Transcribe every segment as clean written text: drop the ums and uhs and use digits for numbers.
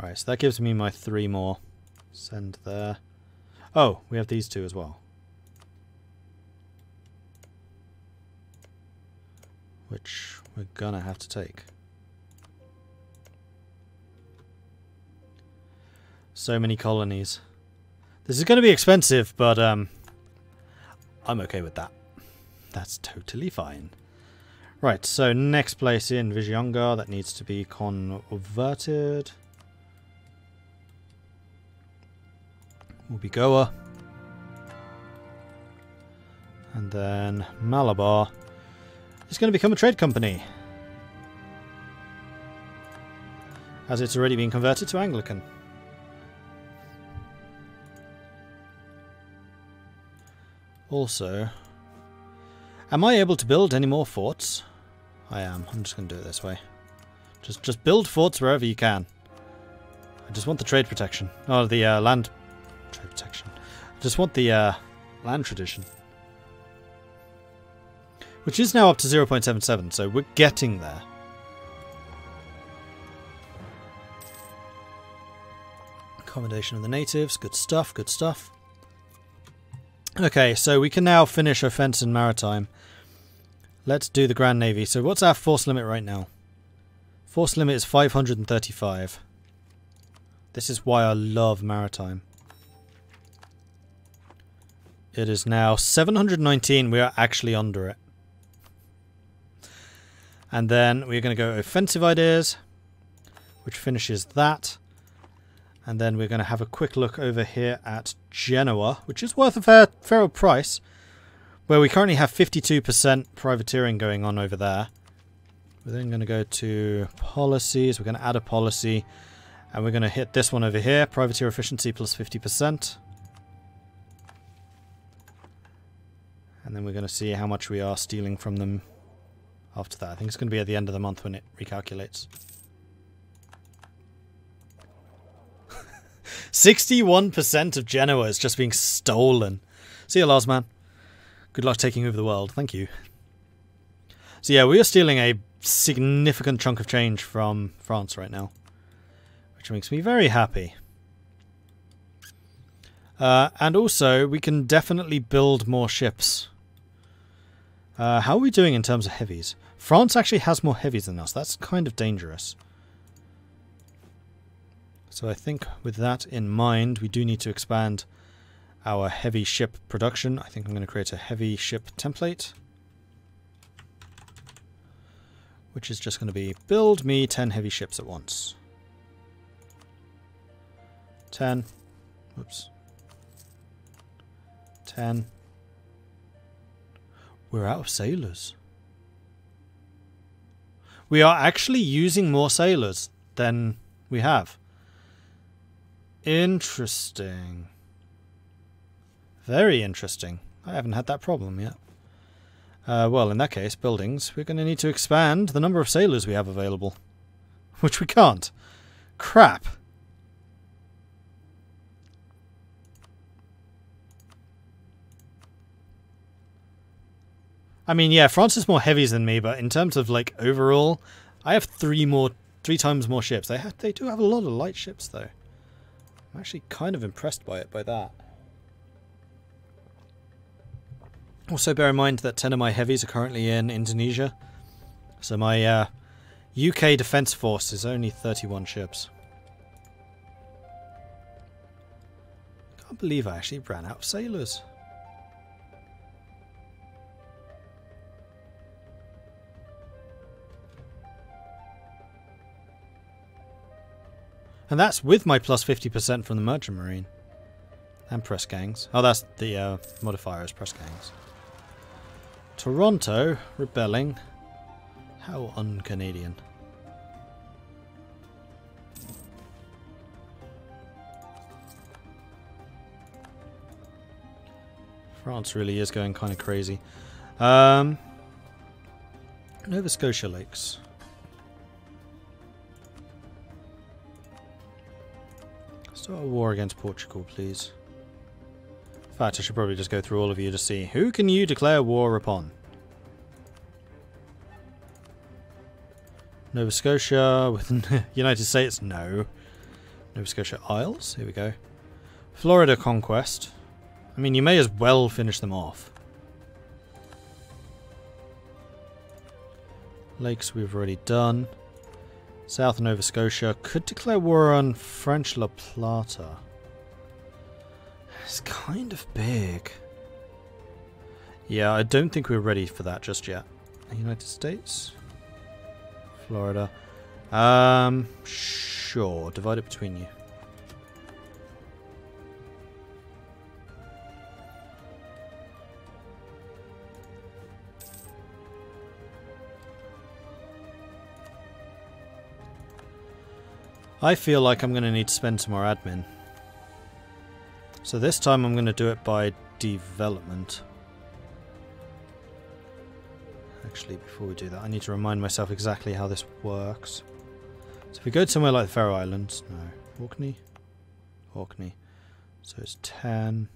Right, so that gives me my 3 more. Send there. Oh, we have these 2 as well. Which we're gonna have to take. So many colonies. This is gonna be expensive, but I'm okay with that. That's totally fine. Right, so next place in Vijayanagara, that needs to be converted. Will be Goa. And then Malabar is going to become a trade company, as it's already been converted to Anglican. Also, am I able to build any more forts? I am. I'm just going to do it this way. Just build forts wherever you can. I just want the trade protection. Oh, the land trade protection. I just want the land tradition. Which is now up to 0.77, so we're getting there. Accommodation of the natives. Good stuff, good stuff. Okay, so we can now finish offence in maritime. Let's do the Grand Navy. So what's our force limit right now? Force limit is 535. This is why I love maritime. It is now 719. We are actually under it. And then we're going to go offensive ideas, which finishes that. And then we're going to have a quick look over here at Genoa, which is worth a fair price, where we currently have 52% privateering going on over there. We're then going to go to policies. We're going to add a policy, and we're going to hit this one over here, privateer efficiency plus 50%. And then we're going to see how much we are stealing from them after that. I think it's going to be at the end of the month when it recalculates. 61% of Genoa is just being stolen. See you, Lars, man. Good luck taking over the world. Thank you. So yeah, we are stealing a significant chunk of change from France right now, which makes me very happy. And also, we can definitely build more ships. How are we doing in terms of heavies? France actually has more heavies than us. That's kind of dangerous. So I think with that in mind, we do need to expand our heavy ship production. I think I'm going to create a heavy ship template, which is just going to be build me 10 heavy ships at once. 10. Whoops. 10. We're out of sailors. We are actually using more sailors than we have. Interesting. Very interesting. I haven't had that problem yet. Well, in that case, buildings, we're going to need to expand the number of sailors we have available. Which we can't. Crap. I mean, yeah, France is more heavies than me, but in terms of, like, overall, I have 3 times more ships. They do have a lot of light ships, though. I'm actually kind of impressed by that. Also, bear in mind that 10 of my heavies are currently in Indonesia. So my UK defence force is only 31 ships. I can't believe I actually ran out of sailors. And that's with my plus 50% from the Merchant Marine. And press gangs. Oh, that's the modifier is press gangs. Toronto rebelling. How un-Canadian. France really is going kind of crazy. Nova Scotia Lakes. Start a war against Portugal, please. In fact, I should probably just go through all of you to see who can you declare war upon. Nova Scotia with United States, no. Nova Scotia Isles. Here we go. Florida conquest. I mean, you may as well finish them off. Lakes we've already done. South Nova Scotia. Could declare war on French La Plata. It's kind of big. Yeah, I don't think we're ready for that just yet. United States? Florida. Sure. Divide it between you. I feel like I'm going to need to spend some more admin. So this time I'm going to do it by development. Actually, before we do that, I need to remind myself exactly how this works. So if we go to somewhere like the Faroe Islands, no, Orkney? Orkney. So it's 10.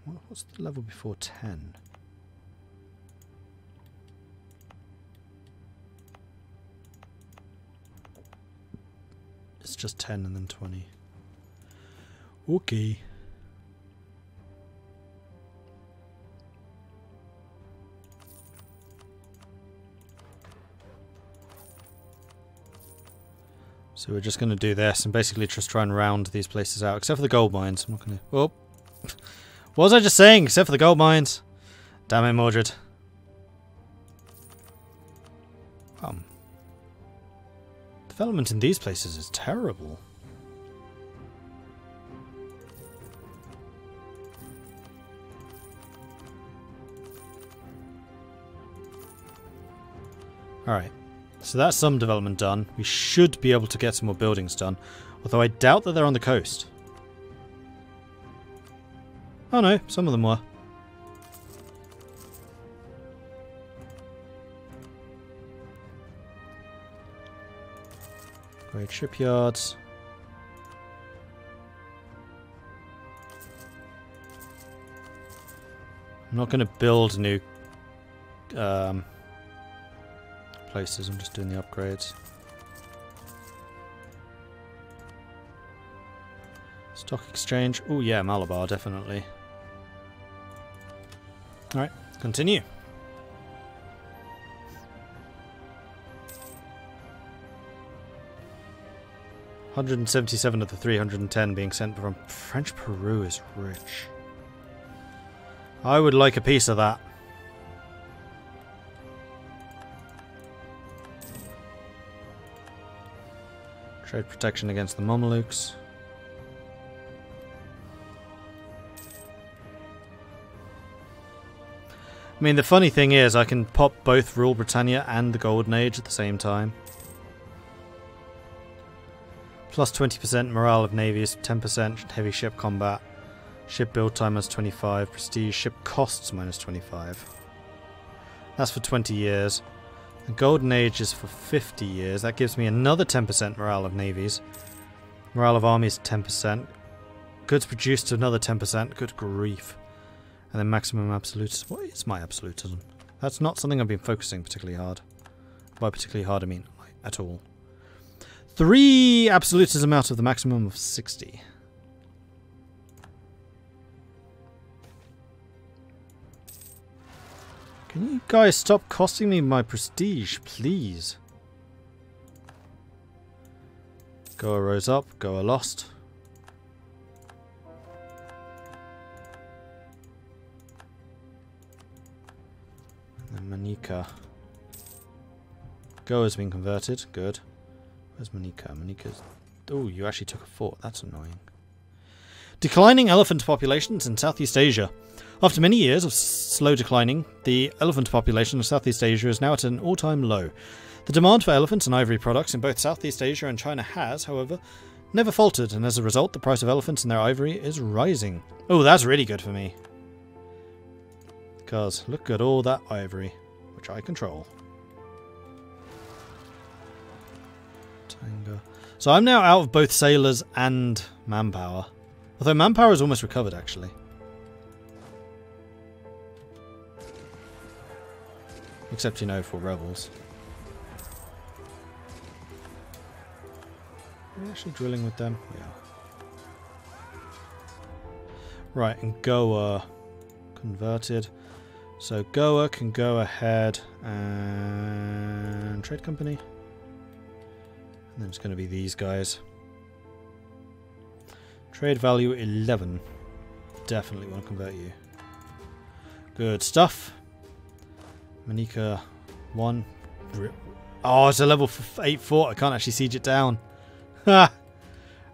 What's the level before 10? It's just 10 and then 20. Okay. So we're just going to do this and basically just try and round these places out, except for the gold mines. I'm not going to... Oh! What was I just saying? Except for the gold mines. Damn it, Mordred. Development in these places is terrible. Alright. So that's some development done. We should be able to get some more buildings done. Although I doubt that they're on the coast. Oh no, some of them were. Great shipyards. I'm not going to build new places, I'm just doing the upgrades. Stock exchange. Oh yeah, Malabar, definitely. Alright, continue. $177 of the 310 being sent from French Peru is rich. I would like a piece of that. Trade protection against the Mamelukes. I mean, the funny thing is, I can pop both Rule Britannia and the Golden Age at the same time. Plus 20% morale of navies, 10% heavy ship combat, ship build time minus 25, prestige ship costs minus 25. That's for 20 years. The Golden Age is for 50 years. That gives me another 10% morale of navies. Morale of armies 10%. Goods produced another 10%. Good grief. And then maximum absolutism. What is my absolutism? That's not something I've been focusing particularly hard. By particularly hard, I mean like, at all. 3 absolutism out of the maximum of 60. Can you guys stop costing me my prestige, please? Goa rose up, Goa lost. And then Manika. Goa's been converted, good. Where's Manika? Manika's... Oh, you actually took a fort. That's annoying. Declining elephant populations in Southeast Asia. After many years of slow declining, the elephant population of Southeast Asia is now at an all-time low. The demand for elephants and ivory products in both Southeast Asia and China has, however, never faltered, and as a result, the price of elephants and their ivory is rising. Oh, that's really good for me. Because look at all that ivory, which I control. So I'm now out of both sailors and manpower. Although manpower is almost recovered, actually. Except, you know, for rebels. Are we actually drilling with them? Yeah. Right, and Goa converted. So Goa can go ahead and trade company. And then it's going to be these guys. Trade value 11. Definitely want to convert you. Good stuff. Manika 1. Oh, it's a level 8 fort. I can't actually siege it down. Ha!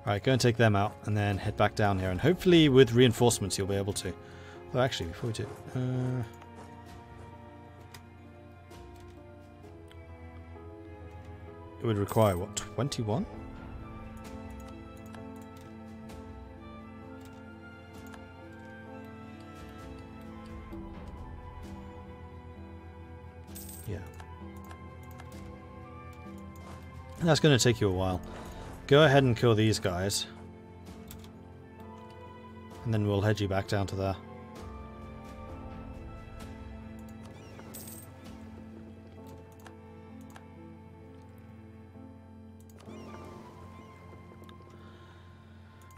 Alright, go and take them out and then head back down here. And hopefully with reinforcements you'll be able to. Oh, actually, before we do... it would require, what, 21? Yeah. That's going to take you a while. Go ahead and kill these guys. And then we'll head you back down to there.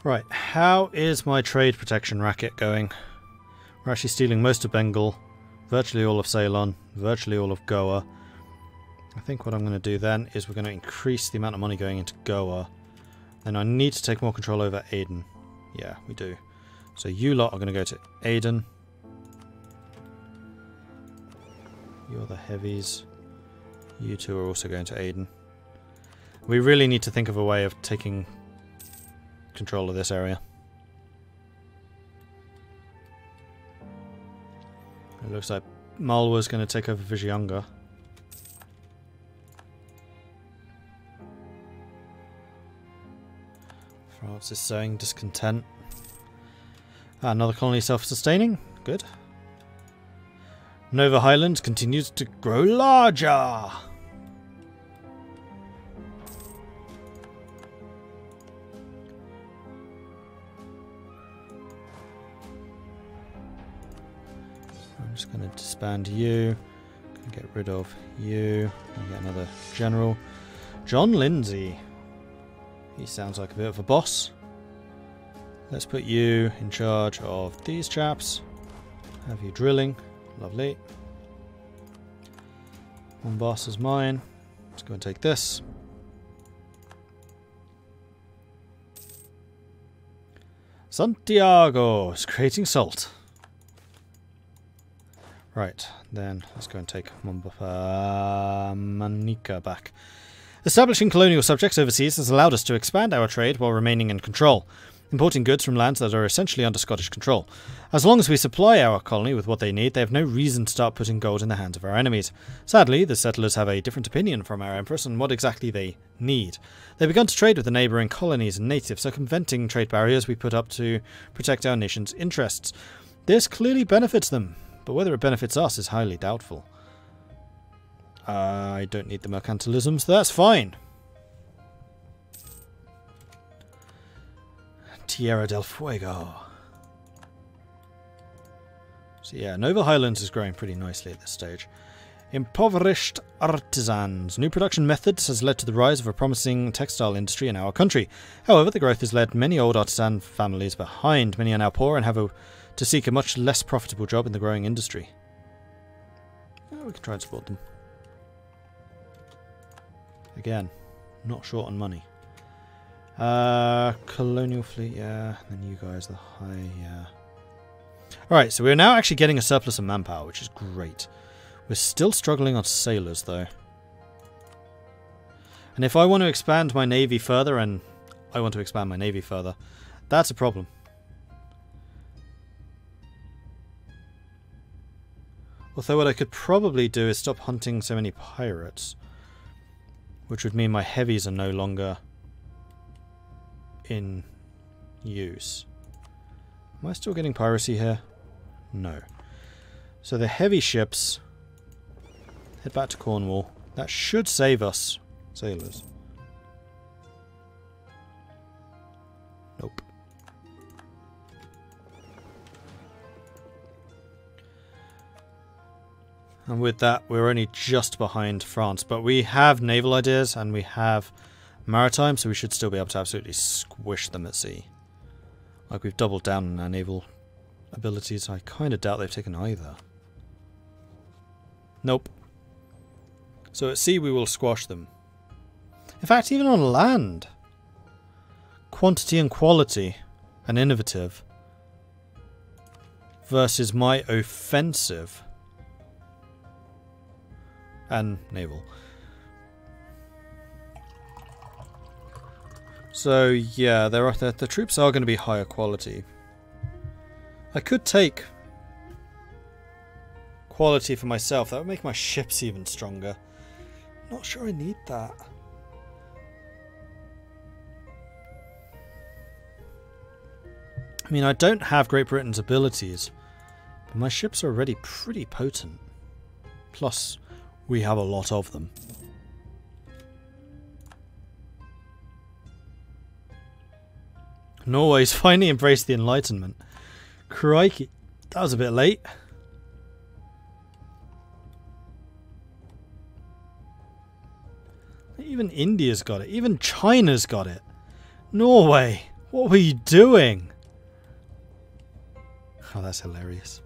Right, how is my trade protection racket going? We're actually stealing most of Bengal, virtually all of Ceylon, virtually all of Goa. I think what I'm going to do then is we're going to increase the amount of money going into Goa. Then I need to take more control over Aden. Yeah, we do. So you lot are going to go to Aden. You're the heavies. You two are also going to Aden. We really need to think of a way of taking control of this area. It looks like Malwa's going to take over Vijayanagar. France is sowing discontent. Another colony self-sustaining. Good. Nova Highlands continues to grow larger. I'm just going to disband you. Get rid of you. And get another general. John Lindsay. He sounds like a bit of a boss. Let's put you in charge of these chaps. Have you drilling. Lovely. Mombasa is mine. Let's go and take this. Santiago is creating salt. Right, then let's go and take Manika back. Establishing colonial subjects overseas has allowed us to expand our trade while remaining in control, importing goods from lands that are essentially under Scottish control. As long as we supply our colony with what they need, they have no reason to start putting gold in the hands of our enemies. Sadly, the settlers have a different opinion from our empress on what exactly they need. They've begun to trade with the neighbouring colonies and natives, circumventing trade barriers we put up to protect our nation's interests. This clearly benefits them, but whether it benefits us is highly doubtful. I don't need the mercantilism, so that's fine. Tierra del Fuego. So yeah, Nova Highlands is growing pretty nicely at this stage. Impoverished artisans. New production methods has led to the rise of a promising textile industry in our country. However, the growth has led many old artisan families behind. Many are now poor and have to seek a much less profitable job in the growing industry. We can try and support them. Again, not short on money. Colonial fleet, yeah. And then you guys, the high, yeah. Alright, so we're now actually getting a surplus of manpower, which is great. We're still struggling on sailors, though. And if I want to expand my navy further, that's a problem. Although what I could probably do is stop hunting so many pirates. Which would mean my heavies are no longer in use. Am I still getting piracy here? No. So the heavy ships head back to Cornwall. That should save us sailors. Nope. And with that, we're only just behind France. But we have naval ideas and we have maritime, so we should still be able to absolutely squish them at sea. Like, we've doubled down on our naval abilities. I kind of doubt they've taken either. Nope. So at sea we will squash them. In fact, even on land. Quantity and quality. And innovative. Versus my offensive. And naval. So yeah, the troops are going to be higher quality. I could take quality for myself. That would make my ships even stronger. Not sure I need that. I mean, I don't have Great Britain's abilities, but my ships are already pretty potent. Plus, we have a lot of them. Norway's finally embraced the Enlightenment. Crikey, that was a bit late. Even India's got it. Even China's got it. Norway, what were you doing? Oh, that's hilarious.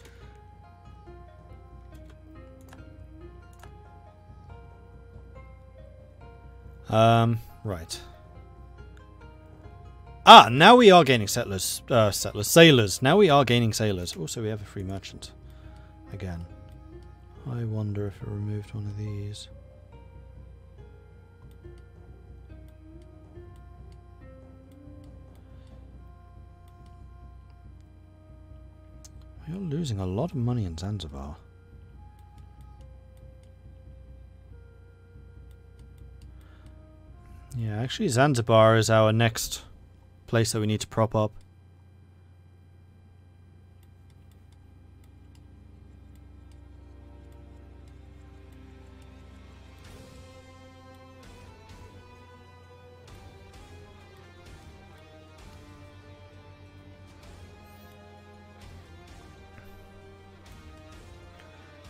Right. Ah, now we are gaining sailors. Now we are gaining sailors. Also, we have a free merchant. Again. I wonder if it removed one of these. You're losing a lot of money in Zanzibar. Yeah, actually Zanzibar is our next place that we need to prop up.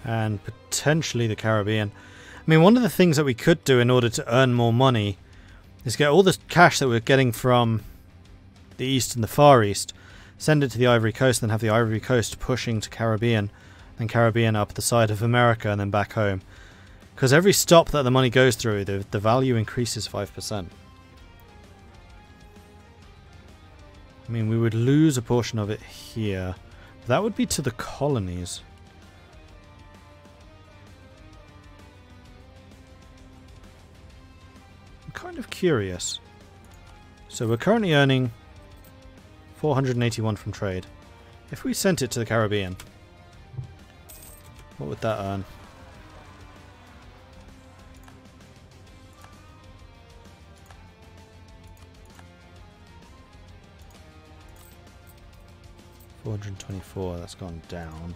And potentially the Caribbean. I mean, one of the things that we could do in order to earn more money is get all the cash that we're getting from the East and the Far East, send it to the Ivory Coast, and then have the Ivory Coast pushing to Caribbean, and Caribbean up the side of America, and then back home. Because every stop that the money goes through, the value increases 5%. I mean, we would lose a portion of it here. That would be to the colonies. I'm kind of curious. So we're currently earning 481 from trade. If we sent it to the Caribbean, what would that earn? $424, that's gone down.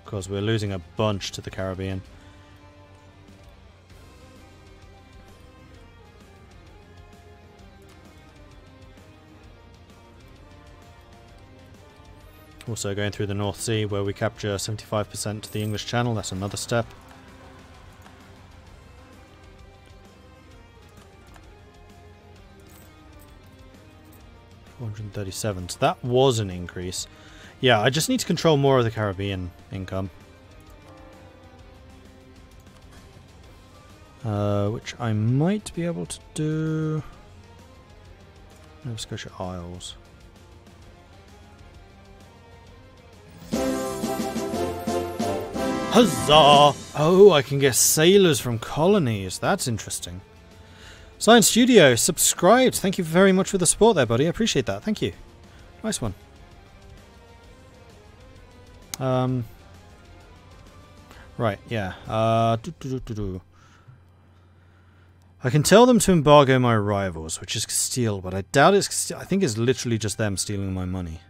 Because we're losing a bunch to the Caribbean. Also going through the North Sea, where we capture 75% to the English Channel. That's another step. $437. So that was an increase. Yeah, I just need to control more of the Caribbean income. Which I might be able to do. Nova Scotia Isles. Huzzah! Oh, I can get sailors from colonies. That's interesting. Science Studio, subscribed. Thank you very much for the support there, buddy. I appreciate that. Thank you. Nice one. Right, yeah. I can tell them to embargo my rivals, which is Castile, but I doubt it's... I think it's literally just them stealing my money.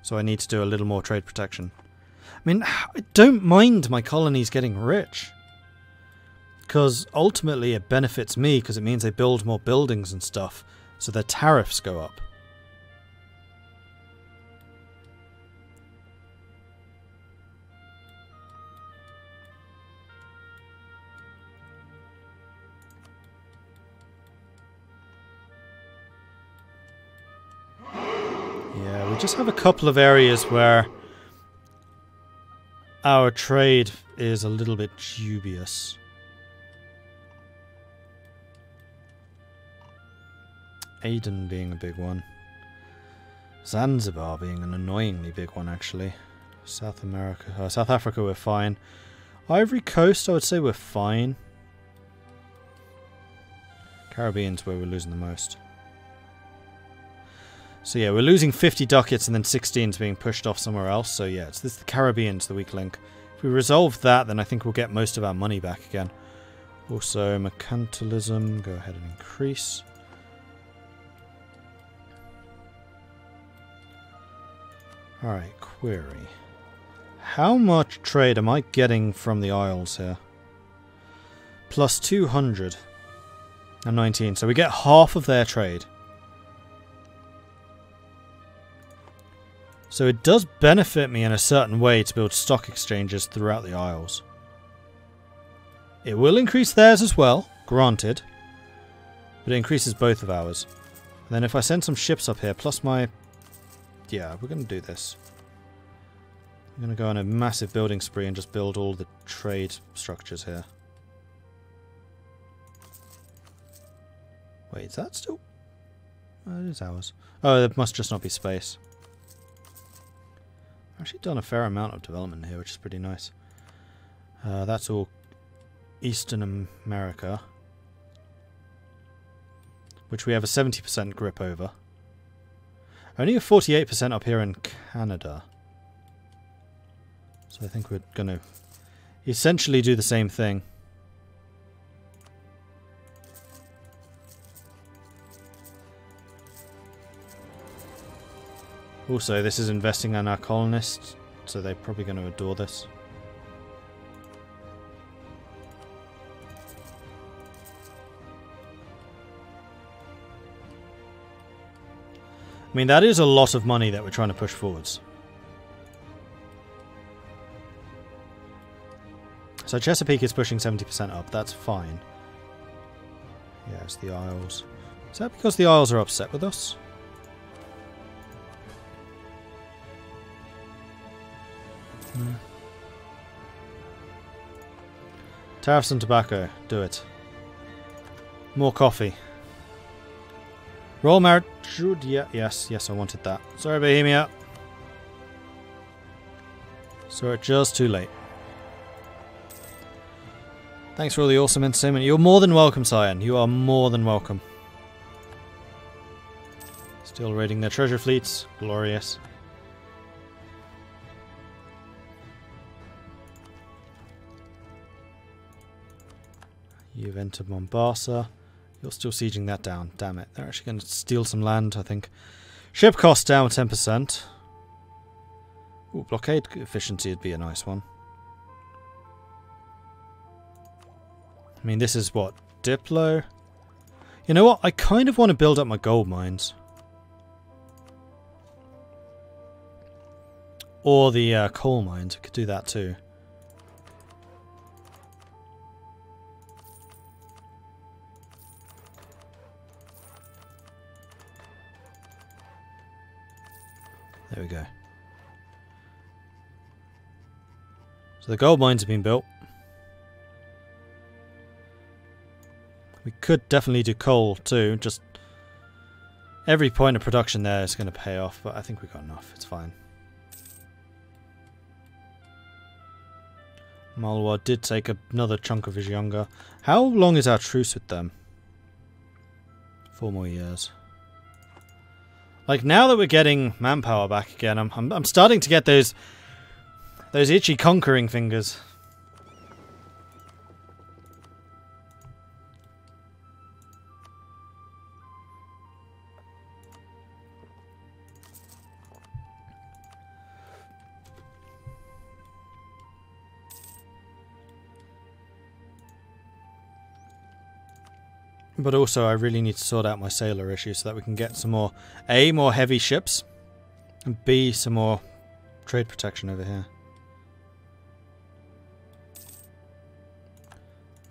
So I need to do a little more trade protection. I mean, I don't mind my colonies getting rich. Because ultimately it benefits me, because it means they build more buildings and stuff. So their tariffs go up. Yeah, we just have a couple of areas where our trade is a little bit dubious. Aden being a big one. Zanzibar being an annoyingly big one, actually. South Africa we're fine. Ivory Coast, I would say we're fine. Caribbean's where we're losing the most. So yeah, we're losing 50 ducats and then 16's being pushed off somewhere else. So yeah, it's the Caribbean's the weak link. If we resolve that, then I think we'll get most of our money back again. Also, mercantilism, go ahead and increase. Alright, query. How much trade am I getting from the Isles here? Plus 200. And 19, so we get half of their trade. So it does benefit me in a certain way to build stock exchanges throughout the Isles. It will increase theirs as well, granted. But it increases both of ours. And then if I send some ships up here, plus my... Yeah, we're going to do this. I'm going to go on a massive building spree and just build all the trade structures here. Wait, is that still... Oh, it is ours. Oh, there must just not be space. I've actually done a fair amount of development here, which is pretty nice. That's all Eastern America, which we have a 70% grip over. Only a 48% up here in Canada. So I think we're going to essentially do the same thing. Also, this is investing in our colonists, so they're probably going to adore this. I mean, that is a lot of money that we're trying to push forwards. So Chesapeake is pushing 70% up, that's fine. Yeah, it's the Isles. Is that because the Isles are upset with us? No. Tariffs on tobacco, do it. More coffee. Royal Merit, yeah, yes, I wanted that. Sorry, Bohemia. Sorry, just too late. Thanks for all the awesome entertainment. You're more than welcome, Cyan. You are more than welcome. Still raiding their treasure fleets. Glorious. You've entered Mombasa. You're still sieging that down. Damn it. They're actually going to steal some land, I think. Ship cost down 10%. Ooh, blockade efficiency would be a nice one. I mean, this is what? Diplo? You know what? I kind of want to build up my gold mines. Or the coal mines. I could do that too. There we go. So the gold mines have been built. We could definitely do coal too, just every point of production there is going to pay off, but I think we got enough, it's fine. Malwa did take another chunk of Vijayanga. How long is our truce with them? 4 more years. Like, now that we're getting manpower back again, I'm starting to get those itchy conquering fingers. But also, I really need to sort out my sailor issue so that we can get some more, A, more heavy ships, and B, some more trade protection over here.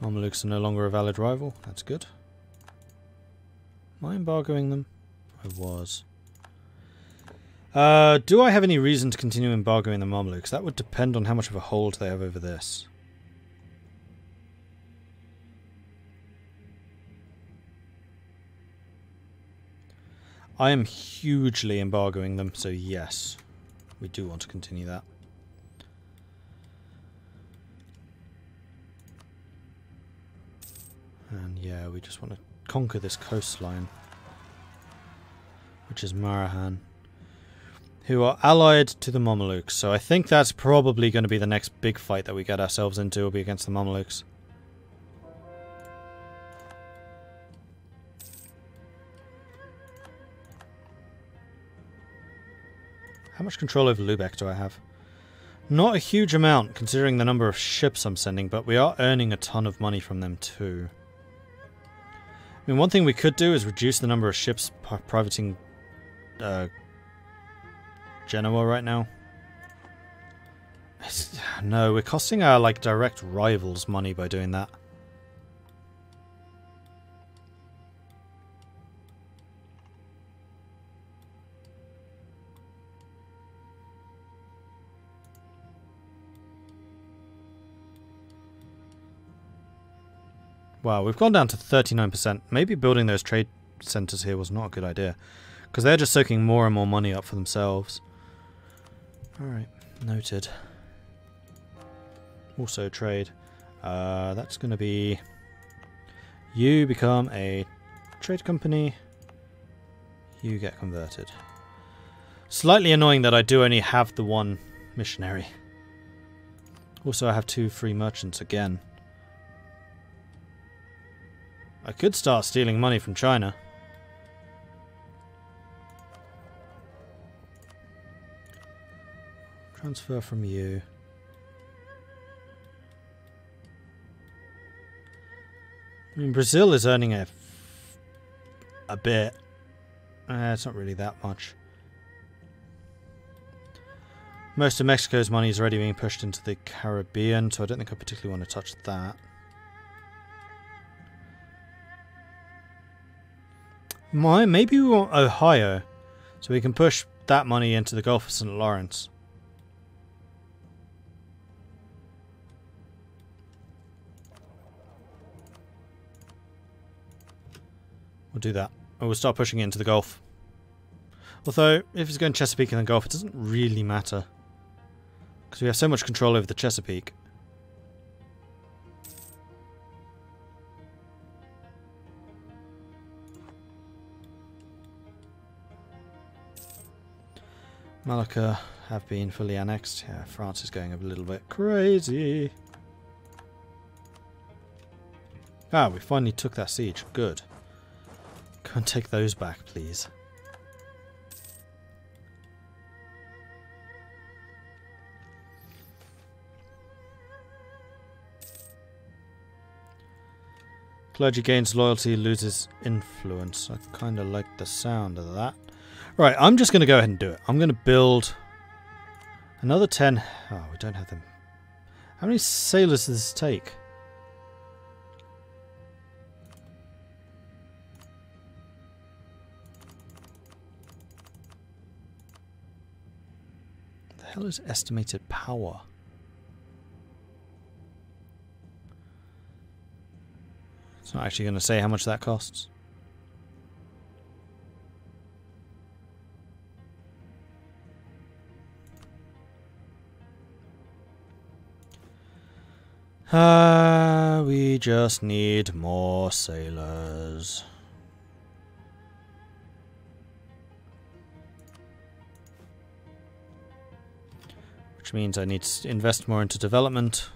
Mamelukes are no longer a valid rival. That's good. Am I embargoing them? I was. Do I have any reason to continue embargoing the Mamelukes? That would depend on how much of a hold they have over this. I am hugely embargoing them, so yes, we do want to continue that. And yeah, we just want to conquer this coastline, which is Marahan, who are allied to the Mamelukes. So I think that's probably going to be the next big fight that we get ourselves into, will be against the Mamelukes. How much control over Lübeck do I have? Not a huge amount, considering the number of ships I'm sending, but we are earning a ton of money from them too. I mean, one thing we could do is reduce the number of ships privating Genoa right now. No, we're costing our like direct rivals money by doing that. Wow, we've gone down to 39%. Maybe building those trade centres here was not a good idea, because they're just soaking more and more money up for themselves. Alright, noted. Also trade. That's going to be... You become a trade company. You get converted. Slightly annoying that I do only have the one missionary. Also, I have 2 free merchants again. I could start stealing money from China. Transfer from you. I mean, Brazil is earning a bit. It's not really that much. Most of Mexico's money is already being pushed into the Caribbean, so I don't think I particularly want to touch that. Maybe we want Ohio, so we can push that money into the Gulf of St. Lawrence. We'll do that. And we'll start pushing it into the Gulf. Although, if it's going Chesapeake in the Gulf, it doesn't really matter, because we have so much control over the Chesapeake. Malacca have been fully annexed. Yeah, France is going a little bit crazy. Ah, we finally took that siege. Good. Go and take those back, please. Clergy gains loyalty, loses influence. I kind of like the sound of that. Right, I'm just going to go ahead and do it. I'm going to build another 10. Oh, we don't have them. How many sailors does this take? What the hell is estimated power? It's not actually going to say how much that costs. We just need more sailors. Which means I need to invest more into development.